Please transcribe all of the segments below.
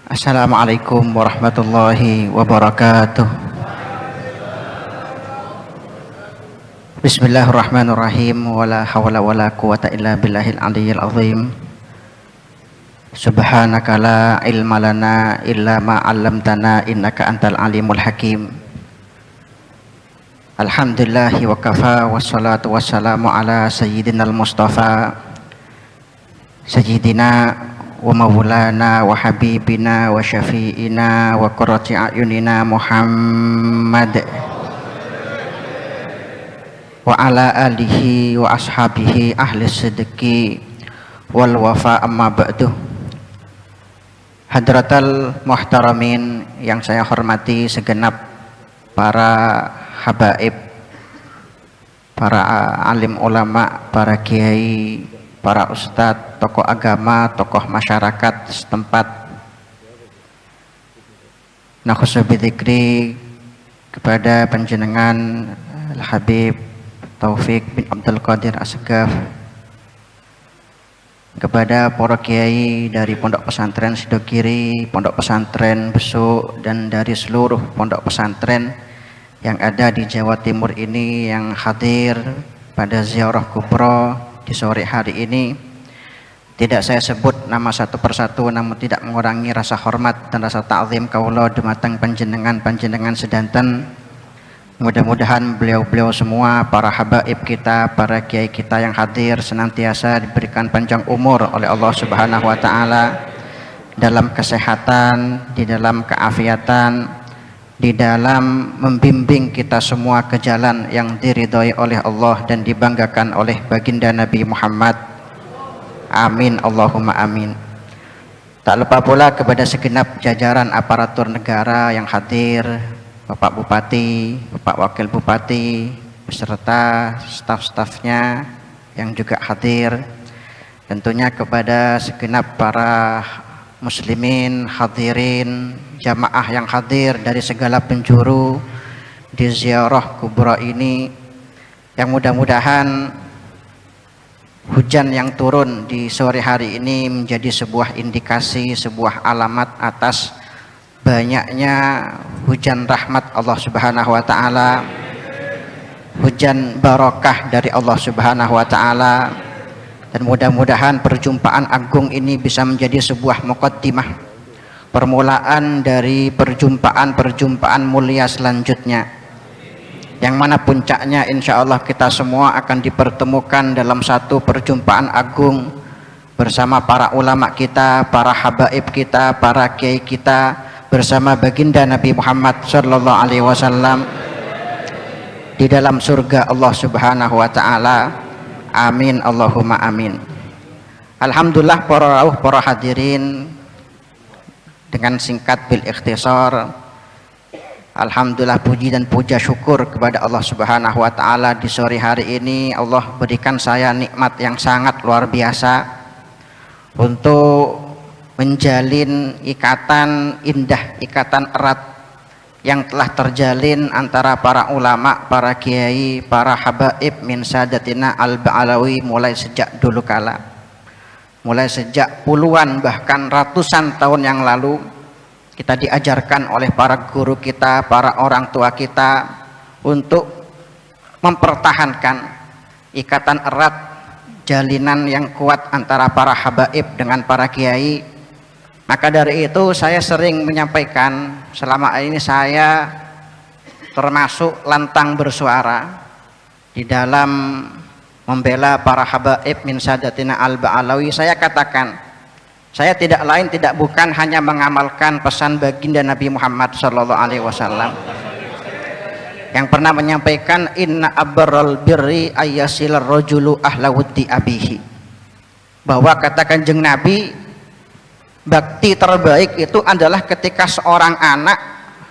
Assalamualaikum warahmatullahi wabarakatuh. Bismillahirrahmanirrahim. Wala hawla wala quwata illa billahil aliyyil azim. Subhanaka la ilma lana illa ma 'allamtana innaka antal alimul hakim. Alhamdulillahi wa kafa wassalatu wassalamu ala sayyidinal mustafa sayyidina wa maulana wa habibina wa syafi'ina wa qurrati a'yunina Muhammad wa ala alihi wa ashabihi ahli sidqi wal wafa, amma ba'du. Hadratal muhtaramin yang saya hormati segenap para habaib, para alim ulama, para kiai, para ustadz, tokoh agama, tokoh masyarakat setempat. Nakhusu bidzikri kepada panjenengan Al-Habib Taufik bin Abdul Qadir Asgaf, kepada para kiai dari Pondok Pesantren Sidogiri, Pondok Pesantren Besuk, dan dari seluruh pondok pesantren yang ada di Jawa Timur ini yang hadir pada ziarah kubra di sore hari ini. Tidak saya sebut nama satu persatu, namun tidak mengurangi rasa hormat dan rasa ta'zim kaula dumateng panjenengan sedanten. Mudah-mudahan beliau-beliau semua, para habaib kita, para kiai kita yang hadir senantiasa diberikan panjang umur oleh Allah Subhanahu wa taala, dalam kesehatan, di dalam keafiatan, di dalam membimbing kita semua ke jalan yang diridhai oleh Allah dan dibanggakan oleh baginda Nabi Muhammad. Amin Allahumma amin. Tak lupa pula kepada segenap jajaran aparatur negara yang hadir, Bapak Bupati, Bapak Wakil Bupati, beserta staf-stafnya yang juga hadir. Tentunya kepada segenap para muslimin, hadirin, jamaah yang hadir dari segala penjuru di ziarah kubra ini, yang mudah-mudahan hujan yang turun di sore hari ini menjadi sebuah indikasi, sebuah alamat atas banyaknya hujan rahmat Allah Subhanahu wa taala, hujan barakah dari Allah Subhanahu wa taala, dan mudah-mudahan perjumpaan agung ini bisa menjadi sebuah muqaddimah, permulaan dari perjumpaan mulia selanjutnya, yang mana puncaknya insyaallah kita semua akan dipertemukan dalam satu perjumpaan agung bersama para ulama kita, para habaib kita, para kiai kita, bersama baginda Nabi Muhammad sallallahu alaihi wasallam di dalam surga Allah Subhanahu wa taala. Amin Allahumma amin. Alhamdulillah para rawuh, para hadirin, dengan singkat bil ikhtisar, alhamdulillah puji dan puja syukur kepada Allah Subhanahu wa taala, di sore hari ini Allah berikan saya nikmat yang sangat luar biasa untuk menjalin ikatan indah, ikatan erat yang telah terjalin antara para ulama, para kiai, para habaib min sadatina al-Ba'alawi mulai sejak dulu kala, mulai sejak puluhan bahkan ratusan tahun yang lalu. Kita diajarkan oleh para guru kita, para orang tua kita untuk mempertahankan ikatan erat, jalinan yang kuat antara para habaib dengan para kiai. Maka dari itu saya sering menyampaikan, selama ini saya termasuk lantang bersuara di dalam membela para habaib min sadatina al-Ba'alawi. Saya katakan, saya tidak lain tidak bukan hanya mengamalkan pesan baginda Nabi Muhammad sallallahu alaihi wasallam yang pernah menyampaikan, inna abarral birri ayyasil rajulu ahla wuddi abihi, bahwa kata Kanjeng Nabi, bakti terbaik itu adalah ketika seorang anak,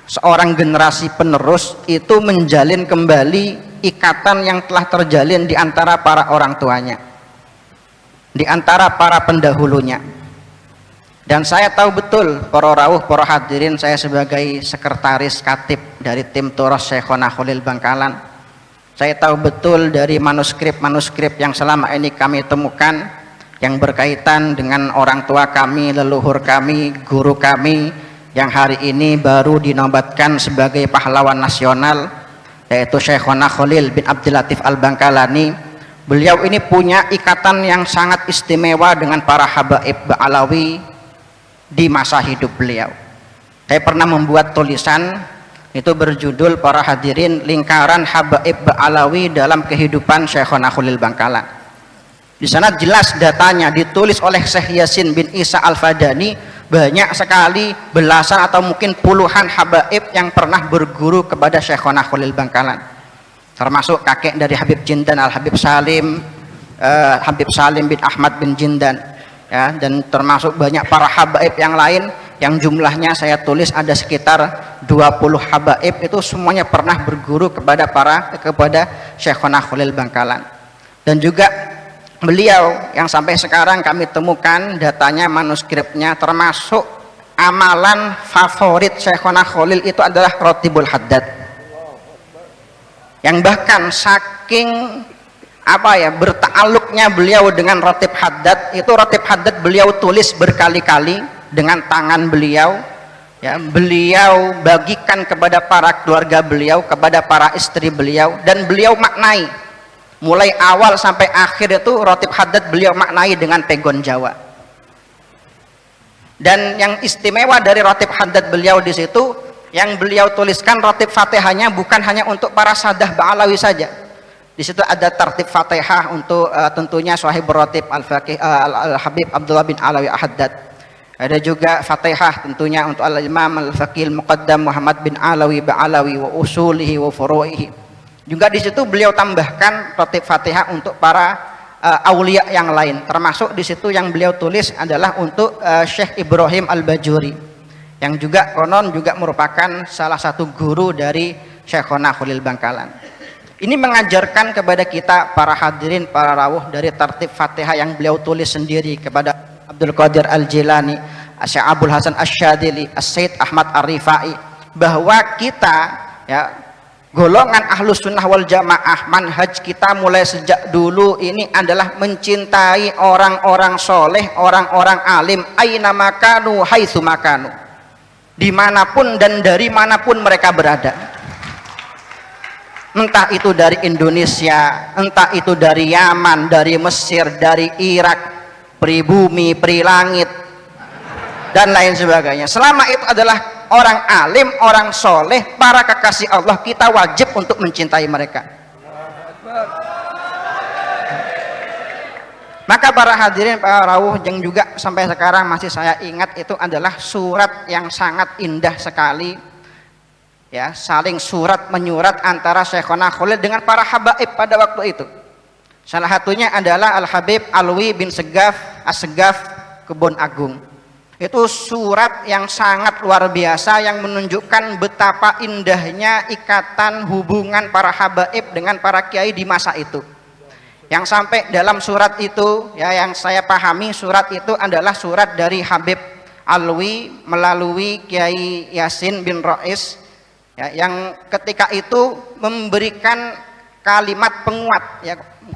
seorang generasi penerus itu menjalin kembali ikatan yang telah terjalin di antara para orang tuanya, di antara para pendahulunya. Dan saya tahu betul para rawuh, para hadirin, saya sebagai sekretaris katib dari tim Turas Syekhona Khalil Bangkalan, saya tahu betul dari manuskrip-manuskrip yang selama ini kami temukan yang berkaitan dengan orang tua kami, leluhur kami, guru kami yang hari ini baru dinobatkan sebagai pahlawan nasional, yaitu Syekhona Khalil bin Abdul Latif Al-Bangkalani. Beliau ini punya ikatan yang sangat istimewa dengan para habaib Ba'alawi di masa hidup beliau. Saya pernah membuat tulisan itu berjudul, para hadirin, lingkaran habaib Ba'alawi dalam kehidupan Syekhona Khalil Bangkalan. Di sana jelas datanya ditulis oleh Syekh Yasin bin Isa Al-Fadani, banyak sekali, belasan atau mungkin puluhan habaib yang pernah berguru kepada Syekhona Khalil Bangkalan, termasuk kakek dari Habib Jindan Al-Habib Salim, Habib Salim bin Ahmad bin Jindan, ya, dan termasuk banyak para habaib yang lain yang jumlahnya saya tulis ada sekitar 20 habaib, itu semuanya pernah berguru kepada Syekhona Khalil Bangkalan. Dan juga beliau yang sampai sekarang kami temukan datanya, manuskripnya, termasuk amalan favorit Syekhona Khalil itu adalah Rotibul Haddad, yang bahkan saking berta'alluqnya beliau dengan Rotib Haddad, itu Rotib Haddad beliau tulis berkali-kali dengan tangan beliau, ya, beliau bagikan kepada para keluarga beliau, kepada para istri beliau, dan beliau maknai mulai awal sampai akhir. Itu Rotib Haddad beliau maknai dengan pegon Jawa. Dan yang istimewa dari Rotib Haddad beliau di situ, yang beliau tuliskan Rotib Fatihahnya bukan hanya untuk para sadah Ba'alawi saja. Di situ ada tertib Fatihah untuk tentunya Sahib Rotib Al-Faqih Al-Habib Abdullah bin Alawi Haddad. Ada juga Fatihah tentunya untuk Al-Imam Al-Faqih Al-Muqaddam Muhammad bin Alawi Ba'alawi wa usulihi wa furu'ihi. Juga di situ beliau tambahkan Rotib Fatihah untuk para aulia yang lain, termasuk di situ yang beliau tulis adalah untuk Syekh Ibrahim Al-Bajuri, yang juga konon juga merupakan salah satu guru dari Syekhona Khalil Bangkalan. Ini mengajarkan kepada kita para hadirin, para rawuh, dari tertib Fatihah yang beliau tulis sendiri kepada Abdul Qadir Al-Jilani, Syekh Abdul Hasan Asy-Syadzili, As-Said Ahmad Ar-Rifai, bahwa kita, ya, golongan Ahlus Sunnah wal Jamaah, manhaj kita mulai sejak dulu ini adalah mencintai orang-orang soleh, orang-orang alim, aina makanu haitsu makanu, dimanapun dan dari manapun mereka berada, entah itu dari Indonesia, entah itu dari Yaman, dari Mesir, dari Irak, pribumi, prilangit, dan lain sebagainya. Selama itu adalah orang alim, orang soleh, para kekasih Allah, kita wajib untuk mencintai mereka. Maka para hadirin, para rawuh, yang juga sampai sekarang masih saya ingat, itu adalah surat yang sangat indah sekali, ya, saling surat menyurat antara Syekhona Khalil dengan para habaib pada waktu itu. Salah satunya adalah Al-Habib Alwi bin Segaf As-Segaf Kebon Agung. Itu surat yang sangat luar biasa, yang menunjukkan betapa indahnya ikatan hubungan para habaib dengan para kiai di masa itu. Yang sampai dalam surat itu, ya, yang saya pahami surat itu adalah surat dari Habib Alwi melalui Kiai Yasin bin Rais, ya, yang ketika itu memberikan kalimat penguat, ya,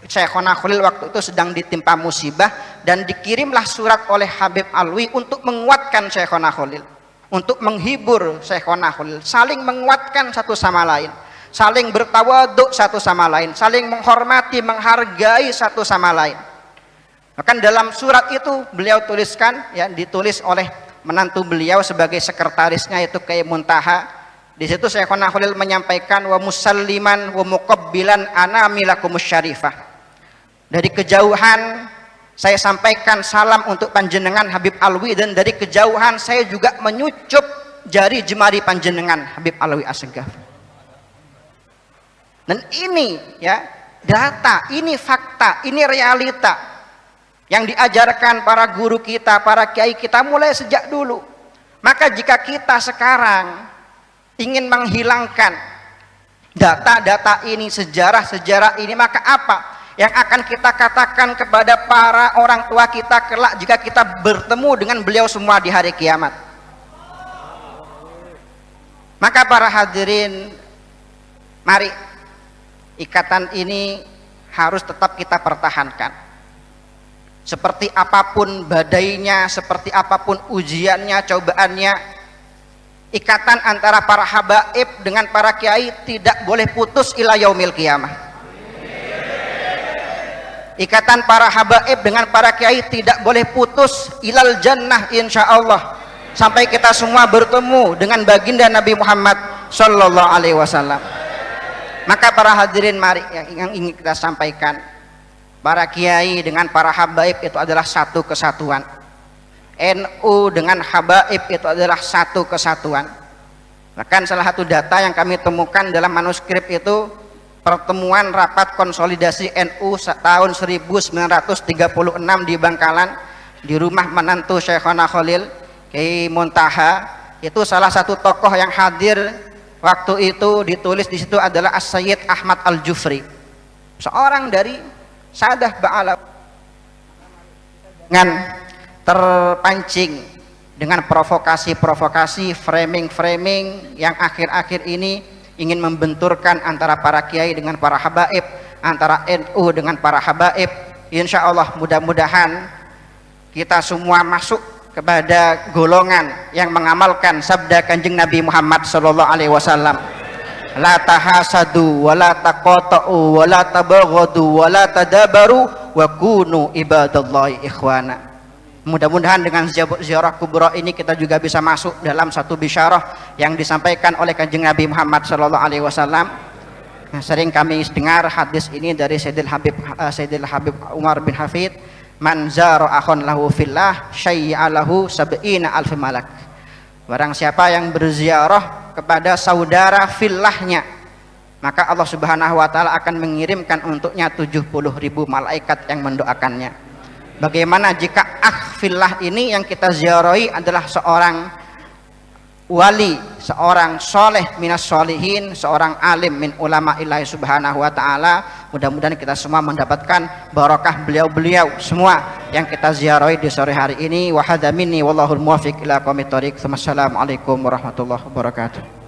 Syekhona Khalil waktu itu sedang ditimpa musibah, dan dikirimlah surat oleh Habib Alwi untuk menguatkan Syekhona Khalil, untuk menghibur Syekhona Khalil, saling menguatkan satu sama lain, saling bertawaduk satu sama lain, saling menghormati, menghargai satu sama lain. Bahkan dalam surat itu beliau tuliskan, ya, ditulis oleh menantu beliau sebagai sekretarisnya, yaitu Kiai Muntaha. Di situ Syekhona Khalil menyampaikan, wa musalliman wa muqabbilan anamilakumus syarifah. Dari kejauhan saya sampaikan salam untuk panjenengan Habib Alwi, dan dari kejauhan saya juga menyucup jari jemari panjenengan Habib Alwi As-Segaf. Dan ini, ya, data, ini fakta, ini realita yang diajarkan para guru kita, para kiai kita mulai sejak dulu. Maka jika kita sekarang ingin menghilangkan data-data ini, sejarah-sejarah ini, maka apa yang akan kita katakan kepada para orang tua kita kelak jika kita bertemu dengan beliau semua di hari kiamat? Maka para hadirin, mari ikatan ini harus tetap kita pertahankan. seperti apapun badainya, seperti apapun ujiannya, cobaannya, ikatan antara para habaib dengan para kiai tidak boleh putus ila yaumil qiyamah. Ikatan para habaib dengan para kiai tidak boleh putus ilal jannah insyaallah, sampai kita semua bertemu dengan baginda Nabi Muhammad sallallahu alaihi wasallam. Maka para hadirin, mari yang ingin kita sampaikan, para kiai dengan para habaib itu adalah satu kesatuan. NU dengan habaib itu adalah satu kesatuan. Bahkan salah satu data yang kami temukan dalam manuskrip itu, pertemuan rapat konsolidasi NU tahun 1936 di Bangkalan, di rumah menantu Syekhona Khalil Kiai Muntaha, itu salah satu tokoh yang hadir waktu itu ditulis di situ adalah As-Sayyid Ahmad Al-Jufri, seorang dari Sadah Ba'ala, dengan terpancing dengan provokasi-provokasi, framing-framing yang akhir-akhir ini ingin membenturkan antara para kiai dengan para habaib, antara NU dengan para habaib. Insya Allah mudah-mudahan kita semua masuk kepada golongan yang mengamalkan sabda Kanjeng Nabi Muhammad sallallahu alaihi wasallam, la tahasadu wa la taqata'u wa la tabaghadu wa la tadabaru wa kunu ibadallahi ikhwana. Mudah-mudahan dengan ziarah kubra ini kita juga bisa masuk dalam satu bisyarah yang disampaikan oleh Kanjeng Nabi Muhammad sallallahu alaihi wasallam. Sering kami dengar hadis ini dari Sayyidil Habib Umar bin Hafid, man zara akhon lahu fillah syai'alahu sab'ina alf malak. Barang siapa yang berziarah kepada saudara fillahnya, maka Allah Subhanahu wa taala akan mengirimkan untuknya 70.000 malaikat yang mendoakannya. Bagaimana jika fillah ini yang kita ziarahi adalah seorang wali, seorang soleh minas solihin, seorang alim min ulama ilahi subhanahu wa ta'ala. Mudah-mudahan kita semua mendapatkan barakah beliau-beliau semua yang kita ziarahi di sore hari ini. Wa hadza minni wallahul muwaffiq ila aqwamit thoriq. Wassalamualaikum warahmatullahi wabarakatuh.